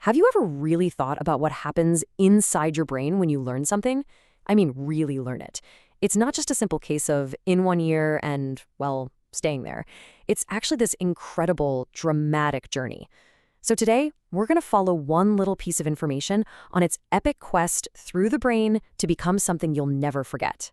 Have you ever really thought about what happens inside your brain when you learn something? I mean, really learn it. It's not just a simple case of in one ear and, well, staying there. It's actually this incredible, dramatic journey. So today, we're going to follow one little piece of information on its epic quest through the brain to become something you'll never forget.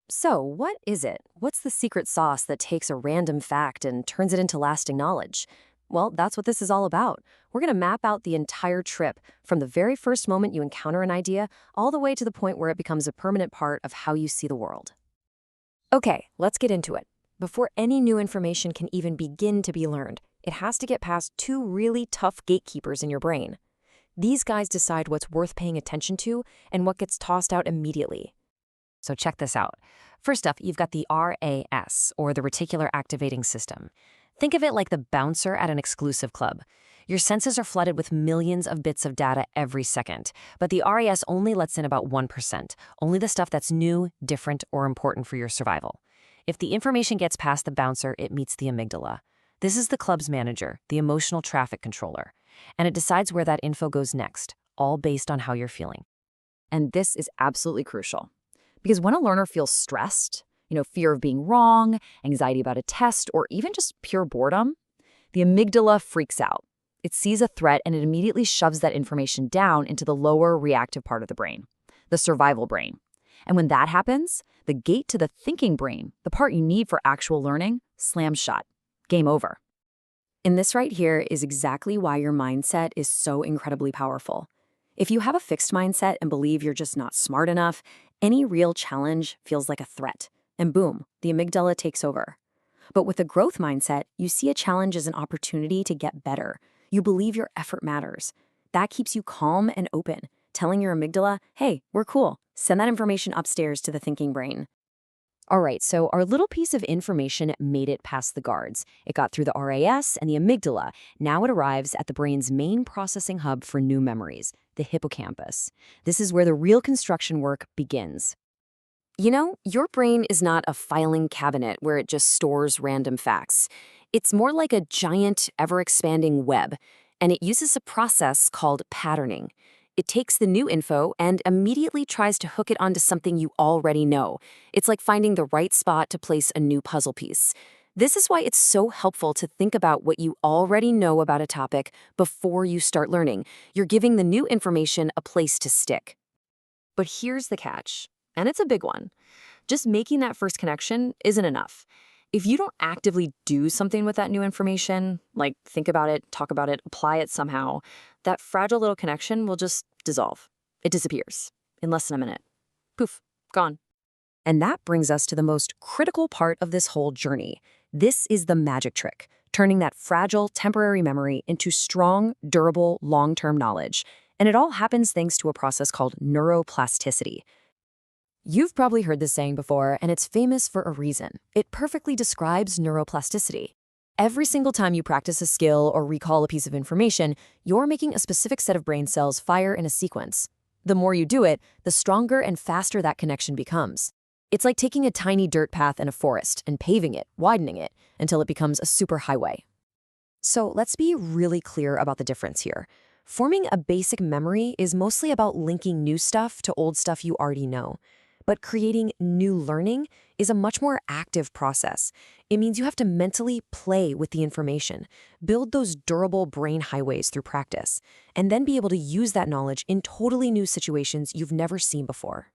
So, what is it? What's the secret sauce that takes a random fact and turns it into lasting knowledge? Well, that's what this is all about. We're going to map out the entire trip, from the very first moment you encounter an idea, all the way to the point where it becomes a permanent part of how you see the world. Okay, let's get into it. Before any new information can even begin to be learned, it has to get past two really tough gatekeepers in your brain. These guys decide what's worth paying attention to and what gets tossed out immediately. So check this out. First up, you've got the RAS, or the reticular activating system. Think of it like the bouncer at an exclusive club. Your senses are flooded with millions of bits of data every second, but the RAS only lets in about 1%, only the stuff that's new, different, or important for your survival. If the information gets past the bouncer, it meets the amygdala. This is the club's manager, the emotional traffic controller, and it decides where that info goes next, all based on how you're feeling. And this is absolutely crucial. Because when a learner feels stressed, fear of being wrong, anxiety about a test, or even just pure boredom, the amygdala freaks out. It sees a threat and it immediately shoves that information down into the lower reactive part of the brain, the survival brain. And when that happens, the gate to the thinking brain, the part you need for actual learning, slams shut. Game over. And this right here is exactly why your mindset is so incredibly powerful. If you have a fixed mindset and believe you're just not smart enough, any real challenge feels like a threat. And boom, the amygdala takes over. But with a growth mindset, you see a challenge as an opportunity to get better. You believe your effort matters. That keeps you calm and open, telling your amygdala, hey, we're cool. Send that information upstairs to the thinking brain. All right, so our little piece of information made it past the guards. It got through the RAS and the amygdala. Now it arrives at the brain's main processing hub for new memories, the hippocampus. This is where the real construction work begins. You know, your brain is not a filing cabinet where it just stores random facts. It's more like a giant, ever-expanding web, and it uses a process called patterning. It takes the new info and immediately tries to hook it onto something you already know. It's like finding the right spot to place a new puzzle piece. This is why it's so helpful to think about what you already know about a topic before you start learning. You're giving the new information a place to stick. But here's the catch, and it's a big one. Just making that first connection isn't enough. If you don't actively do something with that new information, like think about it, talk about it, apply it somehow, that fragile little connection will just dissolve. It disappears in less than a minute. Poof, gone. And that brings us to the most critical part of this whole journey. This is the magic trick, turning that fragile, temporary memory into strong, durable, long-term knowledge. And it all happens thanks to a process called neuroplasticity. You've probably heard this saying before, and it's famous for a reason. It perfectly describes neuroplasticity. Every single time you practice a skill or recall a piece of information, you're making a specific set of brain cells fire in a sequence. The more you do it, the stronger and faster that connection becomes. It's like taking a tiny dirt path in a forest and paving it, widening it, until it becomes a superhighway. So let's be really clear about the difference here. Forming a basic memory is mostly about linking new stuff to old stuff you already know. But creating new learning is a much more active process. It means you have to mentally play with the information, build those durable brain highways through practice, and then be able to use that knowledge in totally new situations you've never seen before.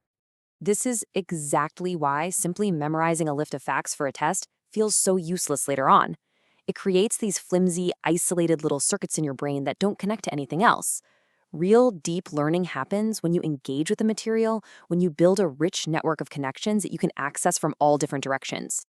This is exactly why simply memorizing a list of facts for a test feels so useless later on. It creates these flimsy, isolated little circuits in your brain that don't connect to anything else. Real deep learning happens when you engage with the material, when you build a rich network of connections that you can access from all different directions.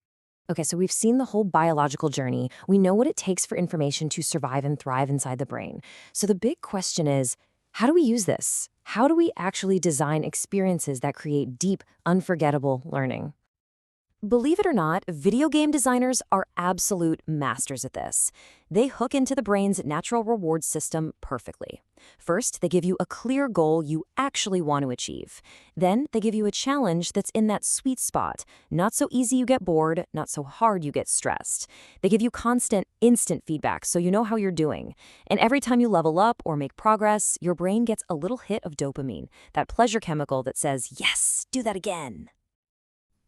Okay, so we've seen the whole biological journey. We know what it takes for information to survive and thrive inside the brain. So the big question is, how do we use this? How do we actually design experiences that create deep, unforgettable learning? Believe it or not, video game designers are absolute masters at this. They hook into the brain's natural reward system perfectly. First, they give you a clear goal you actually want to achieve. Then, they give you a challenge that's in that sweet spot. Not so easy you get bored, not so hard you get stressed. They give you constant, instant feedback so you know how you're doing. And every time you level up or make progress, your brain gets a little hit of dopamine, that pleasure chemical that says, yes, do that again.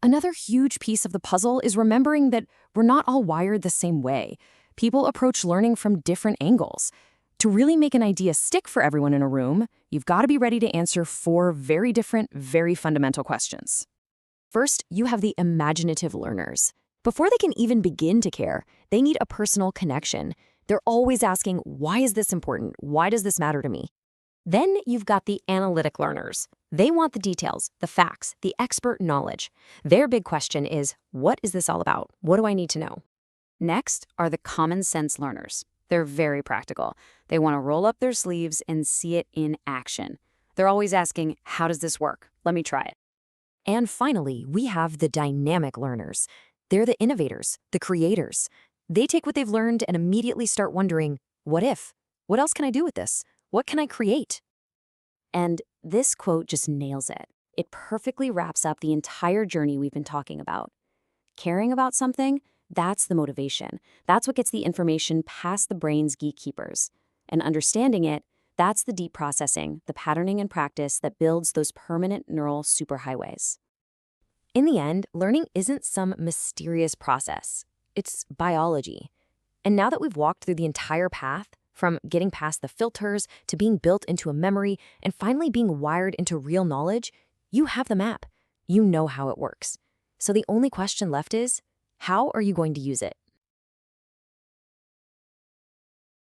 Another huge piece of the puzzle is remembering that we're not all wired the same way. People approach learning from different angles. To really make an idea stick for everyone in a room, you've got to be ready to answer 4 very different, very fundamental questions. First, you have the imaginative learners. Before they can even begin to care, they need a personal connection. They're always asking, why is this important? Why does this matter to me? Then you've got the analytic learners. They want the details, the facts, the expert knowledge. Their big question is, what is this all about? What do I need to know? Next are the common sense learners. They're very practical. They want to roll up their sleeves and see it in action. They're always asking, how does this work? Let me try it. And finally, we have the dynamic learners. They're the innovators, the creators. They take what they've learned and immediately start wondering, what if? What else can I do with this? What can I create? And this quote just nails it. It perfectly wraps up the entire journey we've been talking about. Caring about something, that's the motivation. That's what gets the information past the brain's gatekeepers. And understanding it, that's the deep processing, the patterning and practice that builds those permanent neural superhighways. In the end, learning isn't some mysterious process. It's biology. And now that we've walked through the entire path, from getting past the filters to being built into a memory and finally being wired into real knowledge, you have the map. You know how it works. So the only question left is, how are you going to use it?